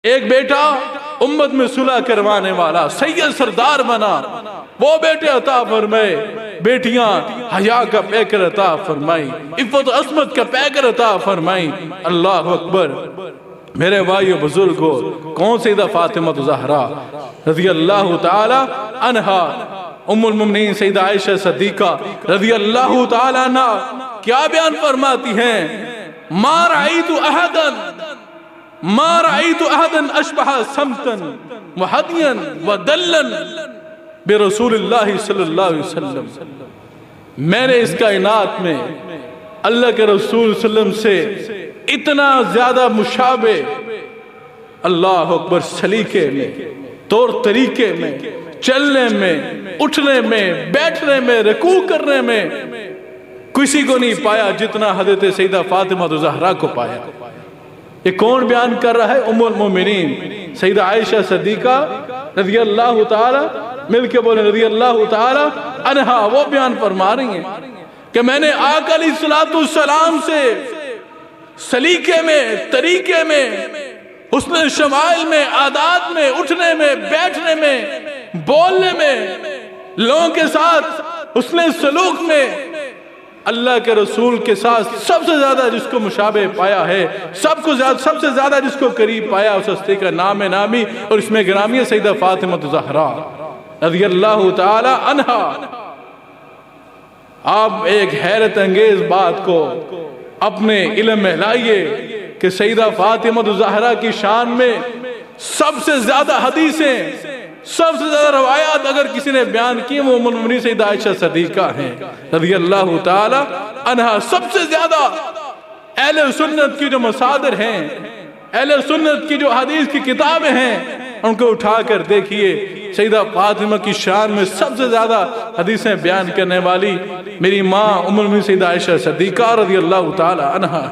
ایک بیٹا امت میں صلح کروانے والا سید سردار بنا، وہ بیٹے عطا فرمائے، بیٹیاں حیا کا پیکر عطا فرمائی، عفت و عصمت کا پیکر عطا فرمائی۔ اللہ اکبر۔ میرے بھائیو بزرگو، کون سیدہ فاطمہ زہرا رضی اللہ تعالی عنہا، ام المؤمنین سیدہ عائشہ صدیقہ رضی اللہ تعالی عنہ کیا بیان فرماتی ہیں؟ ما رأیت احدا اشبہ سمتا وحدیا ودلا برسول اللہ صلی اللہ علیہ وسلم۔ میں نے اس کائنات میں اللہ کے رسول صلی اللہ علیہ وسلم سے اتنا زیادہ مشابہ، اللہ اکبر، سلیقے میں، طور طریقے میں، چلنے میں، اٹھنے میں، بیٹھنے میں، رکوع کرنے میں کسی کو نہیں پایا جتنا حضرت سیدہ فاطمہ زہرا کو پایا۔ یہ کون بیان کر رہا ہے؟ ام المؤمنین سیدہ عائشہ صدیقہ رضی اللہ تعالی، مل کے بولیں رضی اللہ تعالی عنہا، وہ بیان فرما رہی ہیں کہ میں نے آقا علیہ السلام سے سلیقے میں، طریقے میں، حسن شمائل میں، عادات میں، اٹھنے میں، بیٹھنے میں، بولنے میں، لوگوں کے ساتھ حسن سلوک میں اللہ کے رسول کے ساتھ سب سے زیادہ جس کو مشابہ پایا ہے، سب سے زیادہ جس کو قریب پایا، اس ہستی کا نام نامی اور اس میں گرامی سیدہ فاطمہ زہرا رضی اللہ تعالی عنہا۔ آپ ایک حیرت انگیز بات کو اپنے علم میں لائیے کہ سیدہ فاطمہ زہرا کی شان میں سب سے زیادہ حدیثیں، سب سے زیادہ روایات اگر کسی نے بیان کی وہ ام المؤمنین سیدہ عائشہ صدیقہ ہیں رضی اللہ تعالی عنہا۔ سب سے زیادہ اہل سنت کی جو مصادر ہیں، اہل سنت کی جو حدیث کی کتابیں ہیں، ان کو اٹھا کر دیکھیے، سیدہ فاطمہ کی شان میں سب سے زیادہ حدیثیں بیان کرنے والی میری ماں ام المؤمنین سیدہ عائشہ صدیقہ رضی اللہ تعالی عنہا۔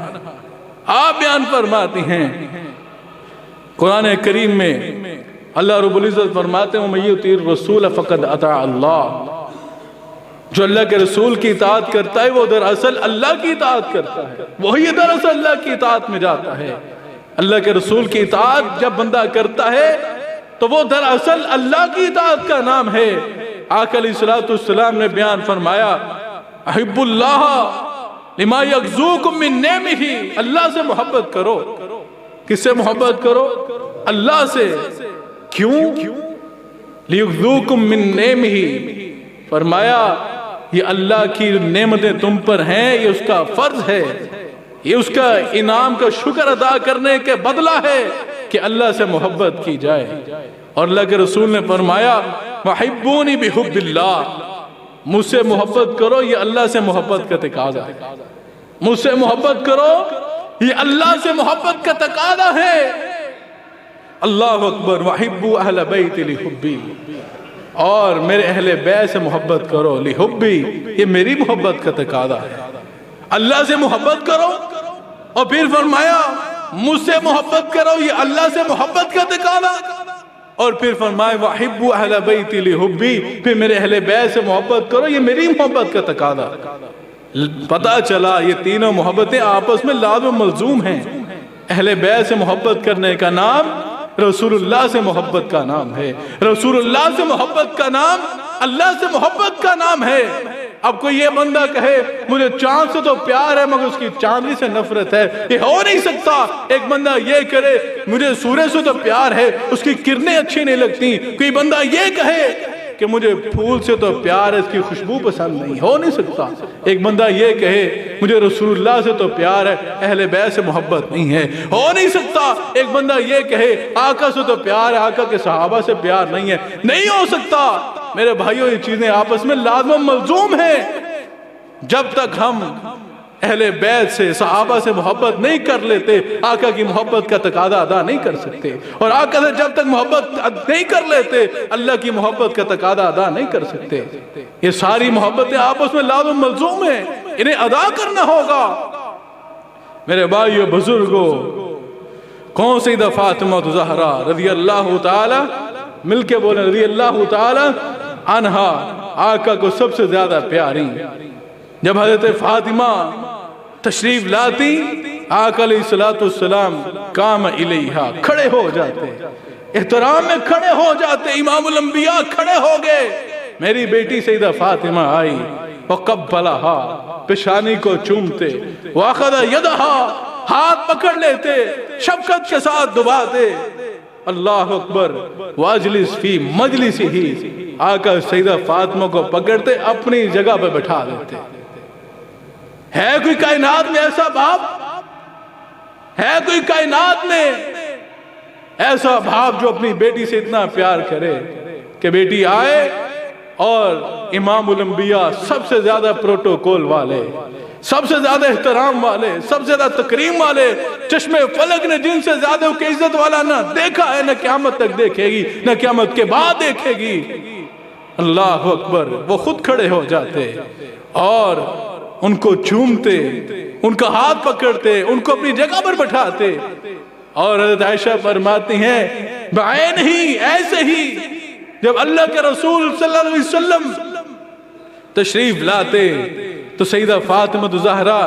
آپ بیان فرماتی ہیں قرآن کریم میں اللہ رب العزت فرماتے ہیں وَمَن يُطِعِ الرَّسُولَ فَقَدْ أَطَاعَ اللَّهَ، جو اللہ کے رسول کی اطاعت کرتا ہے وہ دراصل اللہ کی اطاعت کرتا ہے، وہی دراصل اللہ کی اطاعت میں جاتا ہے۔ اللہ کے رسول کی اطاعت جب بندہ کرتا ہے تو وہ دراصل اللہ کی اطاعت کا نام ہے۔ آقا علیہ السلام نے بیان فرمایا احب اللہ لما یغزوکم من نعمہ، اللہ سے محبت کرو۔ کس سے محبت کرو؟ اللہ سے۔ کیوں؟ لیغزوکم من نعمہ، فرمایا یہ اللہ کی نعمتیں تم پر ہیں، یہ اس کا فرض ہے، یہ اس کا انعام کا شکر ادا کرنے کے بدلہ ہے کہ اللہ سے محبت کی جائے۔ اور اللہ کے رسول نے فرمایا وَحِبُّونِ بِحُبِّ اللَّهِ، مجھ سے محبت کرو، یہ اللہ سے محبت کا تقاضا ہے۔ مجھ سے محبت کرو، یہ اللہ سے محبت کا تقاضا ہے۔ اللہ اکبر۔ وَحِبُّوا أَهْلَ بَيْتِ لِحُبِّي، اور میرے اہل بیت سے محبت کرو، لِحُبِّي، یہ میری محبت کا تقاضا ہے۔ اللہ سے محبت کرو، اور پھر فرمایا مجھ سے محبت کرو، یہ اللہ سے محبت کا تقاضا، اور پھر فرمایا وَحِبُّوا أَهْلَ بَيْتِ لِحُبِّي، پھر میرے اہل بیت سے محبت کرو، یہ میری محبت کا تقاضا۔ پتہ چلا یہ تینوں محبتیں آپس میں لازم و ملزوم ہیں۔ اہل بیت سے محبت کرنے کا نام رسول اللہ سے محبت کا نام ہے، رسول اللہ سے محبت کا نام اللہ سے محبت کا نام ہے۔ اب کوئی یہ بندہ کہے مجھے چاند سے تو پیار ہے مگر اس کی چاندنی سے نفرت ہے، یہ ہو نہیں سکتا۔ ایک بندہ یہ کرے مجھے سورج سے تو پیار ہے، اس کی کرنیں اچھی نہیں لگتی۔ کوئی بندہ یہ کہے کہ مجھے پھول سے تو پیار ہے، اس کی خوشبو پسند نہیں، ہو نہیں سکتا۔ ایک بندہ یہ کہے مجھے رسول اللہ سے تو پیار ہے، اہل بیت سے محبت نہیں ہے، ہو نہیں سکتا۔ ایک بندہ یہ کہے آقا سے تو پیار ہے، آقا کے صحابہ سے پیار نہیں ہے، نہیں ہو سکتا۔ میرے بھائیوں، یہ چیزیں آپس میں لازم و ملزوم ہیں۔ جب تک ہم اہل بیت سے، صحابہ سے محبت نہیں کر لیتے، آقا کی محبت کا تقاضا ادا نہیں کر سکتے، اور آقا سے جب تک محبت نہیں کر لیتے اللہ کی محبت کا تقاضا ادا نہیں کر سکتے۔ یہ ساری محبتیں آپس میں لازم ملزوم ہیں، انہیں ادا کرنا ہوگا۔ میرے بھائیو بزرگوں، کون سیدہ فاطمہ زہرا رضی اللہ تعالی، مل کے بولیں رضی اللہ تعالی عنہا، آقا کو سب سے زیادہ پیاری۔ جب حضرت فاطمہ تشریف لاتی آقا علیہ الصلوۃ والسلام قام الیہا کھڑے ہو جاتے، احترام میں کھڑے ہو جاتے، امام الانبیاء کھڑے ہو گئے، میری بیٹی سیدہ فاطمہ آئی، وقبلہا پیشانی کو چومتے، واخذ یدہا ہاتھ پکڑ لیتے، شفقت کے ساتھ دباتے، اللہ اکبر، واجلس فی مجلس ہی، آقا سیدہ فاطمہ کو پکڑتے اپنی جگہ پہ بٹھا دیتے۔ ہے کوئی کائنات میں ایسا باپ؟ ہے کوئی کائنات میں ایسا باپ جو اپنی بیٹی سے اتنا پیار کرے کہ بیٹی آئے اور امام الانبیاء سب سے زیادہ پروٹوکول والے، سب سے زیادہ احترام والے، سب سے زیادہ تکریم والے، چشم فلک نے جن سے زیادہ کی عزت والا نہ دیکھا ہے، نہ قیامت تک دیکھے گی، نہ قیامت کے بعد دیکھے گی، اللہ اکبر، وہ خود کھڑے ہو جاتے اور ان کو چومتے، ان کا ہاتھ پکڑتے، ان کو اپنی جگہ پر بٹھاتے، اور حضرت عائشہ فرماتی ہیں بعین ہی، ایسے ہی جب اللہ کے رسول صلی اللہ علیہ وسلم تشریف لاتے تو سیدہ فاطمہ الزہرا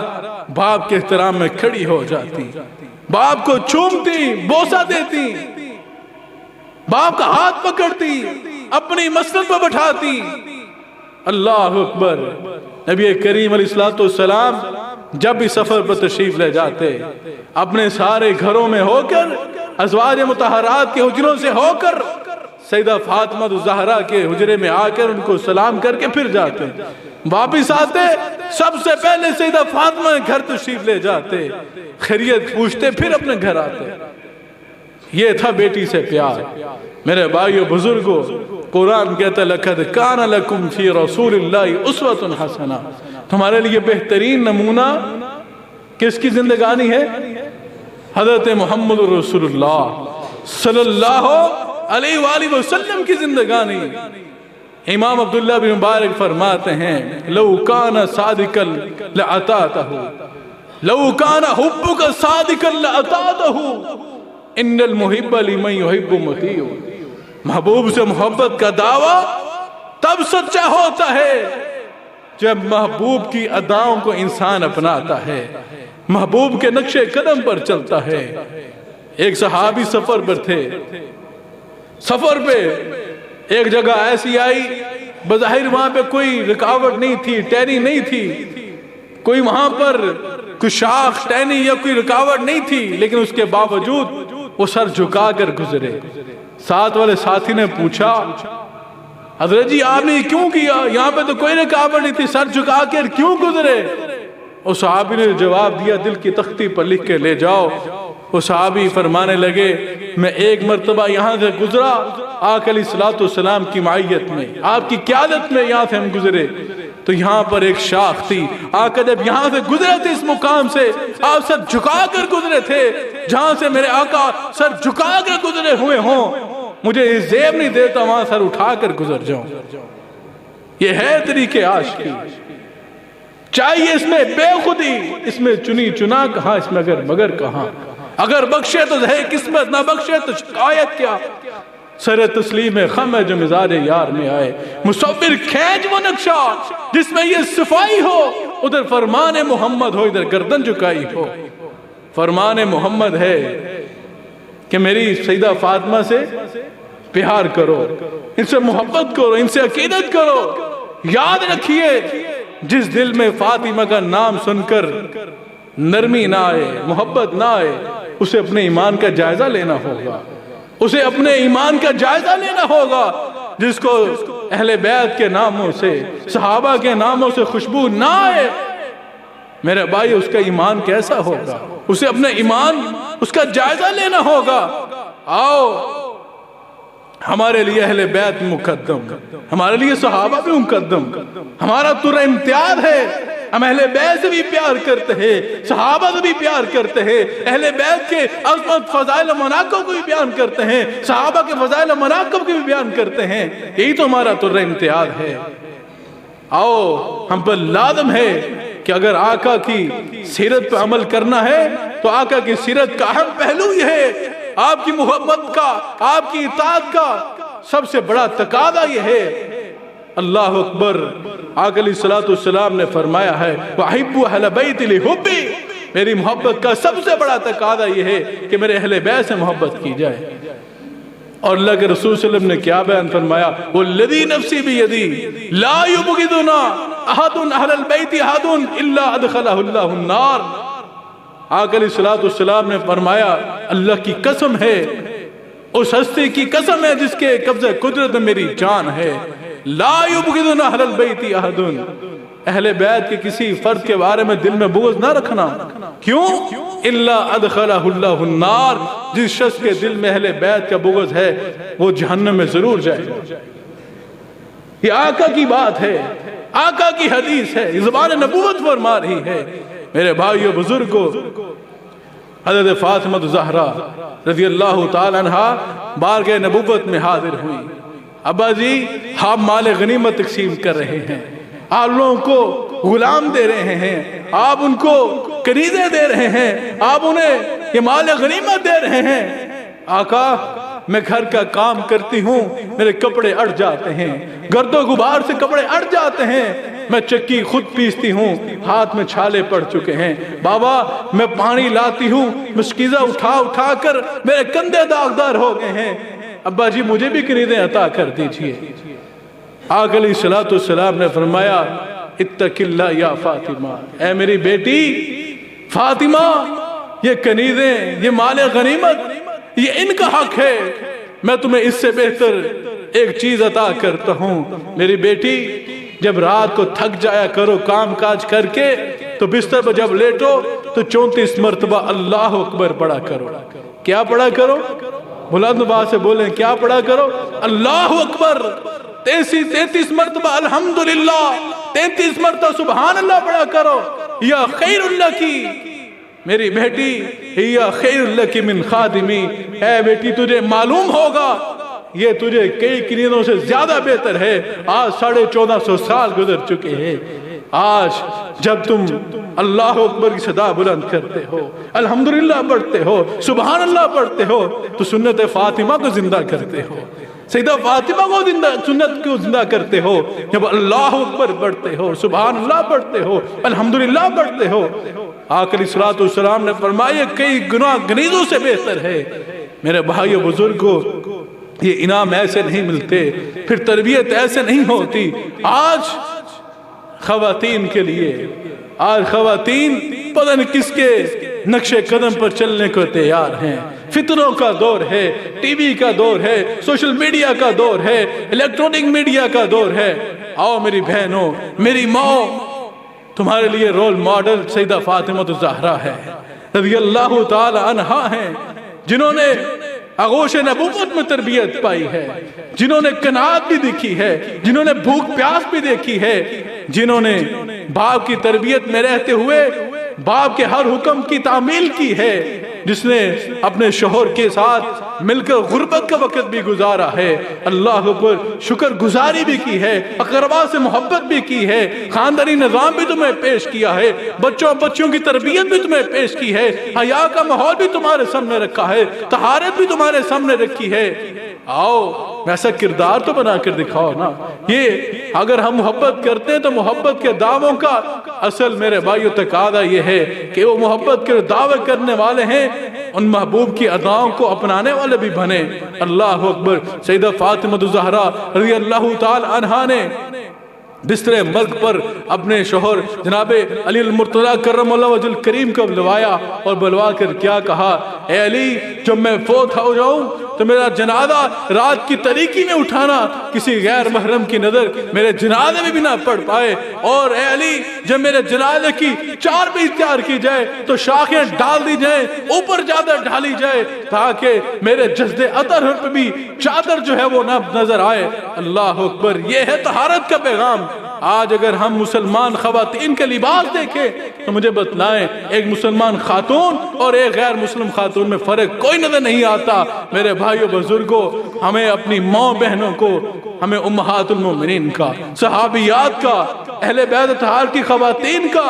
باپ کے احترام میں کھڑی ہو جاتی، باپ کو چومتی، بوسہ دیتی، باپ کا ہاتھ پکڑتی، اپنی مسند پر بٹھاتی، اللہ اکبر۔ نبی کریم علیہ السلام جب بھی سفر پر تشریف لے جاتے، اپنے سارے گھروں میں ہو کر، ازواج مطہرات کے حجروں سے ہو کر، سیدہ فاطمہ الزہرا کے حجرے میں آ کر ان کو سلام کر کے پھر جاتے، واپس آتے سب سے پہلے سیدہ فاطمہ گھر تشریف لے جاتے، خیریت پوچھتے، پھر اپنے گھر آتے۔ یہ تھا بیٹی سے پیار۔ میرے بھائیو بزرگوں، قرآن کہتا ہے لَقَدْ كَانَ لَكُمْ فِي رَسُولِ اللَّهِ أُسْوَةٌ حَسَنَةٌ، تمہارے لیے بہترین نمونہ کس کی زندگانی ہے؟ حضرت محمد رسول اللہ صلی اللہ علیہ وآلہ وسلم کی زندگانی۔ امام عبداللہ بن مبارک فرماتے ہیں لَوْ كَانَ صَادِقًا لَأَطَاعْتَهُ لَوْ كَانَ حُبُّكَ صَادِقًا لَأَطَاعْتَهُ اِنَّ الْمُحِبَّ لِمَنْ يُحِبُّ مُطِيعٌ۔ محبوب سے محبت کا دعویٰ تب سچا ہوتا ہے جب محبوب کی اداؤں کو انسان اپناتا ہے، محبوب کے نقش قدم پر چلتا ہے۔ ایک صحابی سفر پر تھے، سفر پہ ایک جگہ ایسی آئی، بظاہر وہاں پہ کوئی رکاوٹ نہیں تھی، ٹہنی نہیں تھی، کوئی وہاں پر کوئی شاخ ٹہنی یا کوئی رکاوٹ نہیں تھی، لیکن اس کے باوجود وہ سر جھکا کر گزرے۔ ساتھ والے ساتھی نے پوچھا حضرت جی آپ نے کیوں کیا؟ یہاں پہ تو کوئی رکاوٹ نہیں تھی، سر جھکا کر کیوں گزرے؟ اس صحابی نے جواب دیا دل کی تختی پر لکھ کے لے جاؤ۔ وہ صحابی فرمانے لگے میں ایک مرتبہ یہاں سے گزرا، آقا علیہ الصلوۃ والسلام کی معیت میں، آپ کی قیادت میں یہاں سے ہم گزرے، تو یہاں پر ایک شاخ تھی، آقا جب یہاں سے گزرے تھے اس مقام سے، آپ سر جھکا کر گزرے تھے، جہاں سے میرے آقا سر جھکا کر گزرے ہوئے ہوں، مجھے یہ زیب نہیں دیتا وہاں سر اٹھا کر گزر جاؤں۔ یہ ہے طریقے عاشقی، چاہیے اس میں بے خودی، اس میں چنی چنا کہاں، اس میں اگر مگر کہاں، اگر بخشے تو ہے قسمت، نہ بخشے تو شکایت کیا، سر تسلیم خم ہے جو مزاج یار میں آئے، مصور کھینچ وہ نقشہ جس میں یہ صفائی ہو، ادھر فرمان محمد ہو ادھر گردن جھکائی ہو۔ فرمان محمد ہے کہ میری سیدہ فاطمہ سے پیار کرو، ان سے محبت کرو، ان سے عقیدت کرو۔ یاد رکھیے جس دل میں فاطمہ کا نام سن کر نرمی نہ آئے، محبت نہ آئے، اسے اپنے ایمان کا جائزہ لینا ہوگا، اسے اپنے ایمان کا جائزہ لینا ہوگا۔ جس کو اہل بیت کے ناموں سے، صحابہ کے ناموں سے خوشبو نہ آئے، میرے بھائی اس کا ایمان کیسا ہوگا؟ اسے اپنے ایمان اس کا جائزہ لینا ہوگا۔ آؤ ہمارے لیے اہل بیت مقدم، ہمارے لیے صحابہ بھی مقدم، ہمارا تر امتیاز ہے، ہم اہل بیت سے بھی پیار کرتے ہیں، صحابہ سے بھی پیار کرتے ہیں، اہل بیت کے عظمت فضائل و مناقب کو بھی بیان کرتے ہیں، صحابہ کے فضائل و مناقب کو بھی بیان کرتے ہیں، یہی تو ہمارا تر امتیاز ہے۔ آؤ ہم پر لازم ہے کہ اگر آقا کی سیرت پہ عمل کرنا ہے تو آقا کی سیرت کا اہم پہلو یہ ہے، آپ کی محبت کا، آپ کی اطاعت کا سب سے بڑا تقاضا یہ ہے۔ اللہ اکبر، آقا علیہ الصلوۃ والسلام نے فرمایا ہے وَأَحِبُّ أَهْلَ بَيْتِ لِحُبِّي، میری محبت کا سب سے بڑا تقاضا یہ ہے کہ میرے اہل بیت سے محبت کی جائے۔ اور اللہ کے رسول صلی اللہ علیہ وسلم نے کیا بیان فرمایا؟ والذی نفسی بیدی لا یبغضنا احد اہل البیت احد الا ادخلہ اللہ النار۔ آقا علیہ الصلوۃ والسلام نے فرمایا اللہ کی قسم ہے، اس ہستی کی قسم ہے جس کے قبضہ قدرت میں میری جان ہے، لا یبغضنا اہل البیت احد، اہل بیت کے کسی فرد کے بارے میں دل میں بغض نہ رکھنا۔ کیوں؟ الا ادخلہ اللہ النار، جس شخص کے دل میں اہل بیت کا بغض ہے وہ جہنم میں ضرور جائے گا۔ یہ آقا کی بات ہے، آقا کی حدیث ہے، یہ زبان نبوت فرما رہی ہے۔ میرے بھائیو بزرگوں، حضرت فاطمہ الزہرا رضی اللہ تعالی عنہا بارگاہ نبوت میں حاضر ہوئی۔ ابا جی آپ مال غنیمت تقسیم کر رہے ہیں، آپ لوگوں کو غلام دے رہے ہیں، آپ ان کو کنیزیں دے رہے ہیں، آپ انہیں یہ مال غنیمت دے رہے ہیں۔ آقا میں گھر کا کام کرتی ہوں، میرے کپڑے اڑ جاتے ہیں، گرد و غبار سے کپڑے اڑ جاتے ہیں، میں چکی خود پیستی ہوں، ہاتھ میں چھالے پڑ چکے ہیں۔ بابا میں پانی لاتی ہوں، مشکیزہ اٹھا اٹھا کر میرے کندھے داغدار ہو گئے ہیں، ابا جی مجھے بھی کنیزیں عطا کر دیجئے۔ آقا علیہ الصلوۃ والسلام نے فرمایا اتق اللہ یا فاطمہ، اے میری بیٹی فاطمہ، یہ کنیزیں، یہ مال غنیمت، یہ ان کا حق ہے، میں تمہیں اس سے بہتر ایک چیز عطا کرتا ہوں۔ میری بیٹی جب رات کو تھک جایا کرو کام کاج کر کے تو بستر پر جب لیٹو تو 34 مرتبہ اللہ اکبر پڑھا کرو۔ کیا پڑھا کرو؟ بلند آواز سے بولیں، کیا پڑھا کرو؟ اللہ اکبر 33 مرتبہ الحمدللہ، 33 مرتبہ سبحان اللہ پڑھا کرو۔ یا خیر اللہ کی، میری بیٹی یا خیر اللہ کی من خادمی، اے بیٹی تجھے معلوم ہوگا یہ تجھے کئی کنیزوں سے زیادہ بہتر ہے۔ آج 1450 سال گزر چکے ہیں، آج جب تم اللہ اکبر کی صدا بلند کرتے ہو، الحمدللہ پڑھتے ہو، سبحان اللہ پڑھتے ہو، تو سنت فاطمہ کو زندہ کرتے ہو، سیدہ فاطمہ کو سنت کو زندہ کرتے ہو۔ جب اللہ اکبر پڑھتے ہو، سبحان اللہ پڑھتے ہو، الحمدللہ پڑھتے ہو، آقا علیہ الصلوۃ والسلام نے فرمایا کئی گناہ کنیزوں سے بہتر ہے۔ میرے بھائیو بزرگوں، یہ انعام ایسے نہیں ملتے، پھر تربیت ایسے نہیں ہوتی۔ آج خواتین کے لیے، آج خواتین پتہ نہیں کس کے نقش قدم پر چلنے کو تیار ہیں۔ فتنوں کا دور ہے، ٹی وی کا دور ہے، سوشل میڈیا کا دور ہے، الیکٹرونک میڈیا کا دور ہے۔ آؤ میری بہنوں، میری ماں، تمہارے لیے رول ماڈل سیدہ فاطمہ الزہرا ہے، رضی اللہ تعالی عنہا ہیں، جنہوں نے آغوش نبوت میں تربیت پائی ہے، جنہوں نے قناعت بھی دیکھی ہے، جنہوں نے بھوک پیاس بھی دیکھی ہے، جنہوں نے باپ کی تربیت میں رہتے ہوئے باپ کے ہر حکم کی تعمیل کی ہے، جس نے اپنے شوہر کے ساتھ مل کر غربت کا وقت بھی گزارا ہے، اللہ پر شکر گزاری بھی کی ہے، اقربا سے محبت بھی کی ہے، خاندانی نظام بھی تمہیں پیش کیا ہے، بچوں کی تربیت بھی تمہیں پیش کی ہے، حیا کا ماحول بھی تمہارے سامنے رکھا ہے، طہارت بھی تمہارے سامنے رکھی ہے۔ آؤ ایسا کردار تو بنا کر دکھاؤ نا۔ یہ اگر ہم محبت کرتے ہیں تو محبت کے دعووں کا اصل میرے بھائیو تقاضا یہ ہے کہ وہ محبت کے دعوے کرنے والے ہیں، ان محبوب کی اداؤں کو اپنانے والے بھی بنے۔ اللہ اکبر۔ سیدہ فاطمہ الزہرا رضی اللہ تعالی عنہا نے بستر مرگ پر اپنے شوہر جناب علی المرتضیٰ کرم اللہ وجہ الکریم کو بلوایا اور بلوا کر کیا کہا، اے علی جب میں فوت ہو جاؤں تو میرا جنازہ رات کی تاریکی میں اٹھانا، کسی غیر محرم کی نظر میرے جنازے میں بھی نہ پڑ پائے، اور اے علی جب میرے جنازے کی چار بھی تیار کی جائے تو شاخیں ڈال دی جائیں، اوپر چادر ڈالی جائے تاکہ میرے جسد اطہر پہ بھی چادر جو ہے وہ نہ نظر آئے۔ اللہ اکبر۔ یہ ہے طہارت کا پیغام۔ آج اگر ہم مسلمان خواتین کے لباس دیکھیں تو مجھے بتلائیں ایک مسلمان خاتون اور ایک غیر مسلم خاتون میں فرق کوئی نظر نہیں آتا۔ میرے بھائیو بزرگوں، ہمیں اپنی ماں بہنوں کو، ہمیں امہات المومنین کا، صحابیات کا، اہل بیت اطہار کی خواتین کا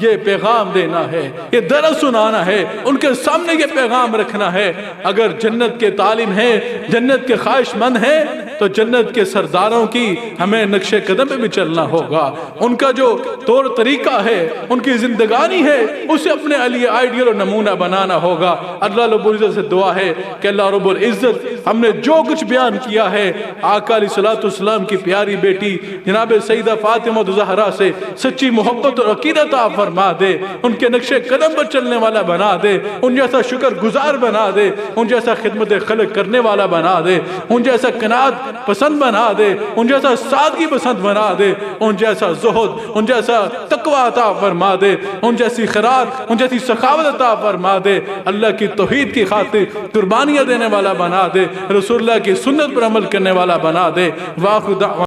یہ پیغام دینا ہے، یہ درس سنانا ہے، ان کے سامنے یہ پیغام رکھنا ہے۔ اگر جنت کے تعلیم ہے، جنت کے خواہش مند ہیں تو جنت کے سرداروں کی ہمیں نقش قدم پہ بھی چلنا ہوگا. ان کا جو طور طریقہ ہے، ان کی زندگانی ہے، اسے اپنے لیے آئیڈیل اور نمونہ بنانا ہوگا. اللہ رب العزت سے دعا ہے کہ اللہ رب العزت ہم نے جو کچھ بیان کیا ہے آقا علیہ الصلوۃ والسلام کی پیاری بیٹی جناب سیدہ فاطمہ الزہرا سے سچی محبت اور عقیدت عطا فرما دے، ان کے نقش قدم پر چلنے والا بنا دے، ان جیسا شکر گزار بنا دے، ان جیسا خدمت خلق کرنے والا بنا دے، ان جیسا قناعت پسند بنا دے، ان جیسا سادگی پسند بنا دے، ان جیسا زہد، ان جیسا تقوی عطا فرما دے، ان جیسی خیرات، ان جیسی سخاوت عطا فرما دے، اللہ کی توحید کی خاطر قربانیاں دینے والا بنا دے، رسول اللہ کی سنت پر عمل کرنے والا بنا دے. واخر دعوانا